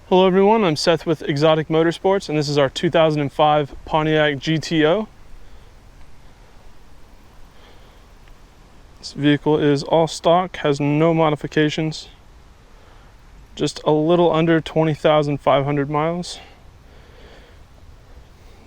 Hello everyone, I'm Seth with Exotic Motorsports, and this is our 2005 Pontiac GTO. This vehicle is all stock, has no modifications, just a little under 20,500 miles.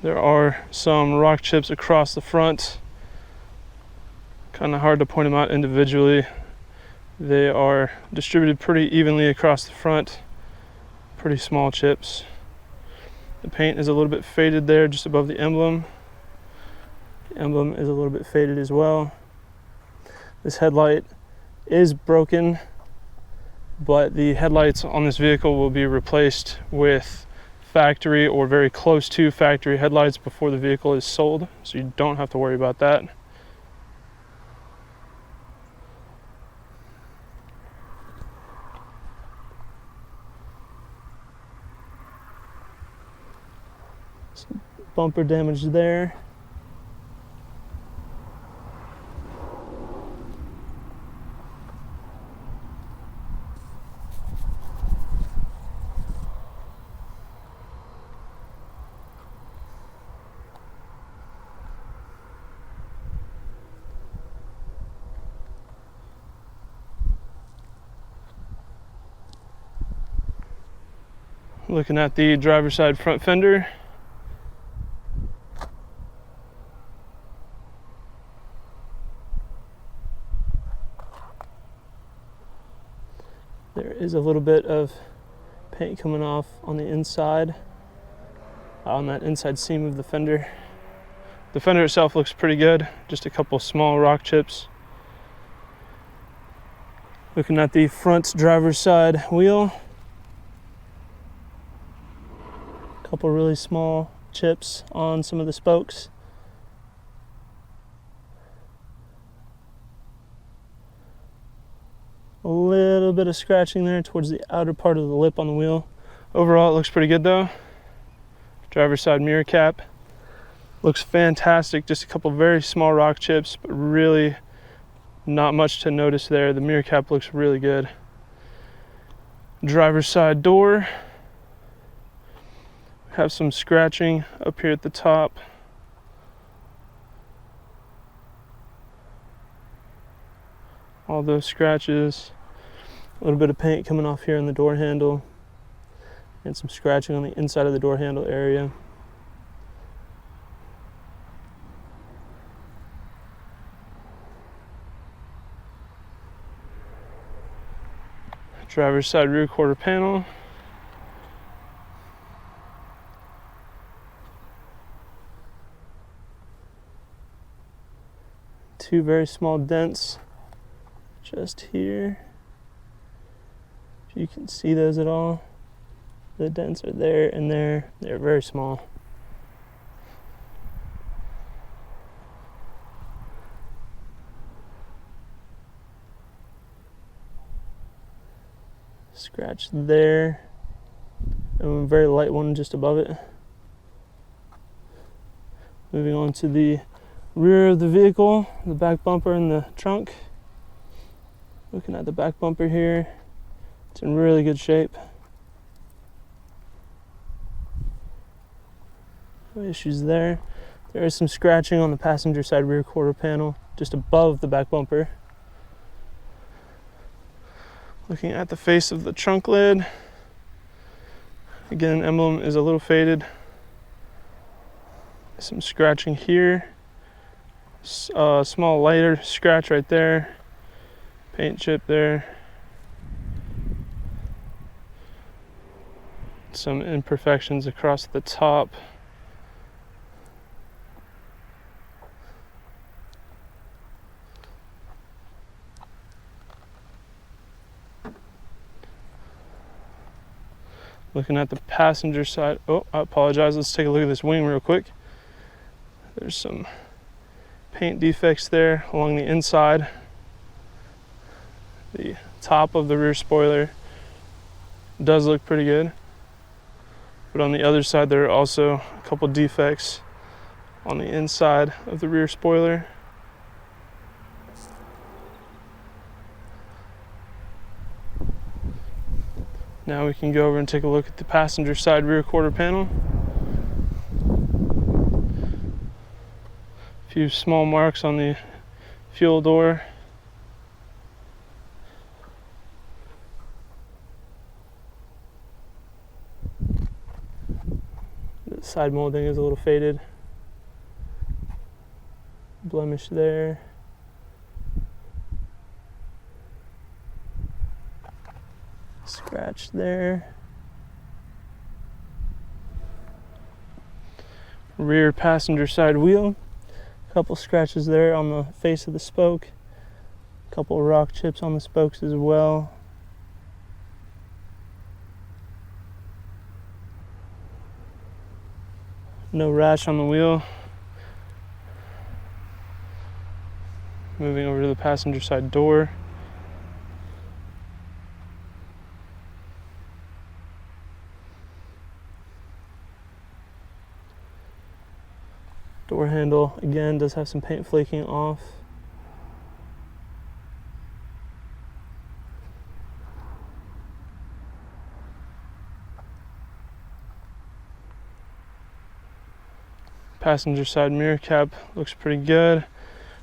There are some rock chips across the front. Kind of hard to point them out individually. They are distributed pretty evenly across the front. Pretty small chips. The paint is a little bit faded there just above the emblem. The emblem is a little bit faded as well. This headlight is broken, but the headlights on this vehicle will be replaced with factory or very close to factory headlights before the vehicle is sold, so you don't have to worry about that. Some bumper damage there. Looking at the driver's side front fender. There is a little bit of paint coming off on the inside, on that inside seam of the fender. The fender itself looks pretty good, just a couple small rock chips. Looking at the front driver's side wheel. A couple really small chips on some of the spokes. A little bit of scratching there towards the outer part of the lip on the wheel. Overall, it looks pretty good though. Driver's side mirror cap looks fantastic. Just a couple very small rock chips, but really not much to notice there. The mirror cap looks really good. Driver's side door. Have some scratching up here at the top. All those scratches. A little bit of paint coming off here on the door handle, and some scratching on the inside of the door handle area. Driver's side rear quarter panel. Two very small dents just here. If you can see those at all, the dents are there and there. They're very small. Scratch there, and a very light one just above it. Moving on to the rear of the vehicle, the back bumper and the trunk. Looking at the back bumper here, it's in really good shape. No issues there. There is some scratching on the passenger side rear quarter panel, just above the back bumper. Looking at the face of the trunk lid, again, emblem is a little faded. Some scratching here. Small lighter scratch right there. Paint chip there. Some imperfections across the top. Looking at the passenger side. Oh, I apologize. Let's take a look at this wing real quick. There's some paint defects there along the inside. The top of the rear spoiler does look pretty good, but on the other side there are also a couple defects on the inside of the rear spoiler. Now we can go over and take a look at the passenger side rear quarter panel. A few small marks on the fuel door. The side molding is a little faded. Blemish there. Scratch there. Rear passenger side wheel. A couple scratches there on the face of the spoke. A couple rock chips on the spokes as well. No rash on the wheel. Moving over to the passenger side door. Door handle, again, does have some paint flaking off. Passenger side mirror cap looks pretty good.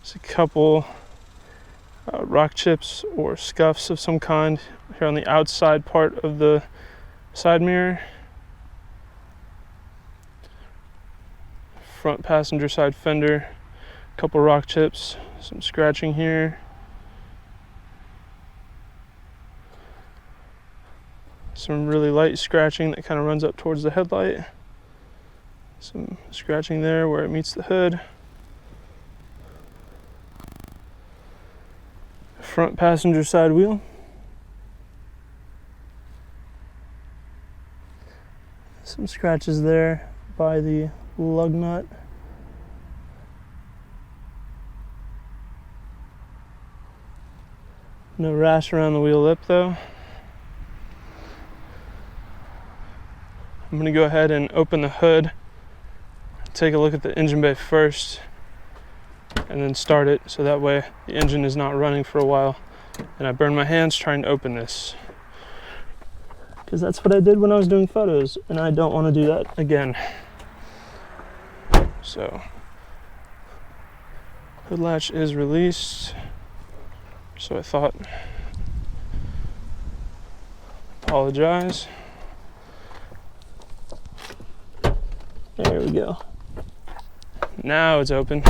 There's a couple rock chips or scuffs of some kind here on the outside part of the side mirror. Front passenger side fender, a couple rock chips, some scratching here. Some really light scratching that kind of runs up towards the headlight. Some scratching there where it meets the hood. Front passenger side wheel. Some scratches there by the lug nut. No rash around the wheel lip though. I'm going to go ahead and open the hood, take a look at the engine bay first, and then start it so that way the engine is not running for a while and I burn my hands trying to open this. Because that's what I did when I was doing photos and I don't want to do that again. So, hood latch is released, so I thought, apologize. There we go. Now it's open.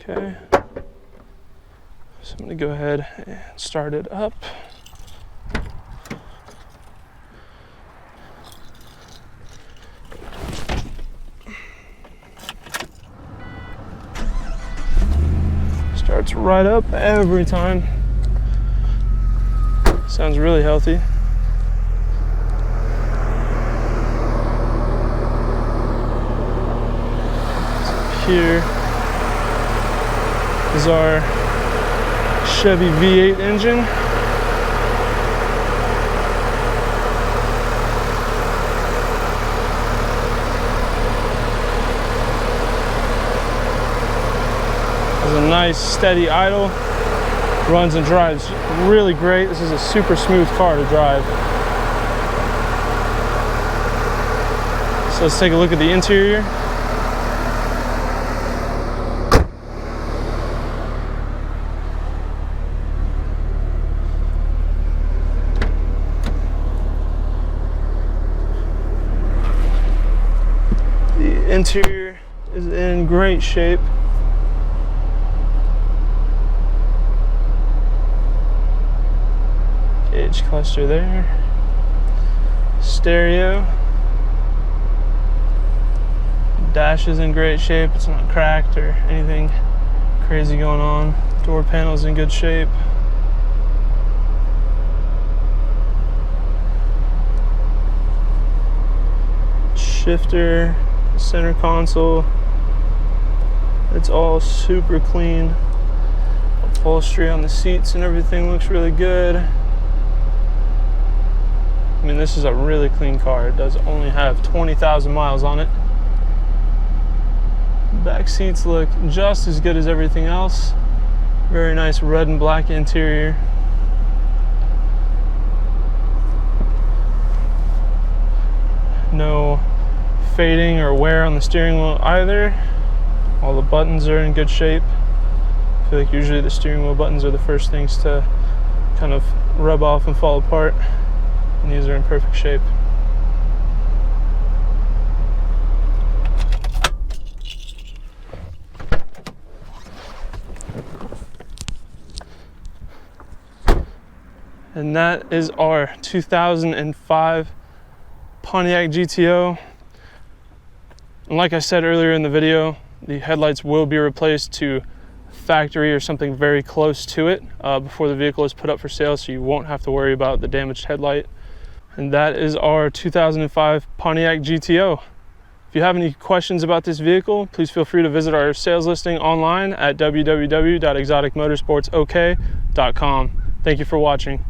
Okay, so I'm going to go ahead and start it up. Starts right up every time. Sounds really healthy. So here is our Chevy V8 engine. Has a nice steady idle, runs and drives really great. This is a super smooth car to drive. So let's take a look at the interior. The interior is in great shape. Gauge cluster there. Stereo. Dash is in great shape. It's not cracked or anything crazy going on. Door panel is in good shape. Shifter, center console. It's all super clean. Upholstery on the seats and everything looks really good. I mean, this is a really clean car. It does only have 20,000 miles on it. Back seats look just as good as everything else. Very nice red and black interior. No fading or wear on the steering wheel either. All the buttons are in good shape. I feel like usually the steering wheel buttons are the first things to kind of rub off and fall apart, and these are in perfect shape. And that is our 2005 Pontiac GTO. And like I said earlier in the video, the headlights will be replaced to factory or something very close to it before the vehicle is put up for sale, so you won't have to worry about the damaged headlight. And that is our 2005 Pontiac GTO. If you have any questions about this vehicle, please feel free to visit our sales listing online at www.exoticmotorsportsok.com. Thank you for watching.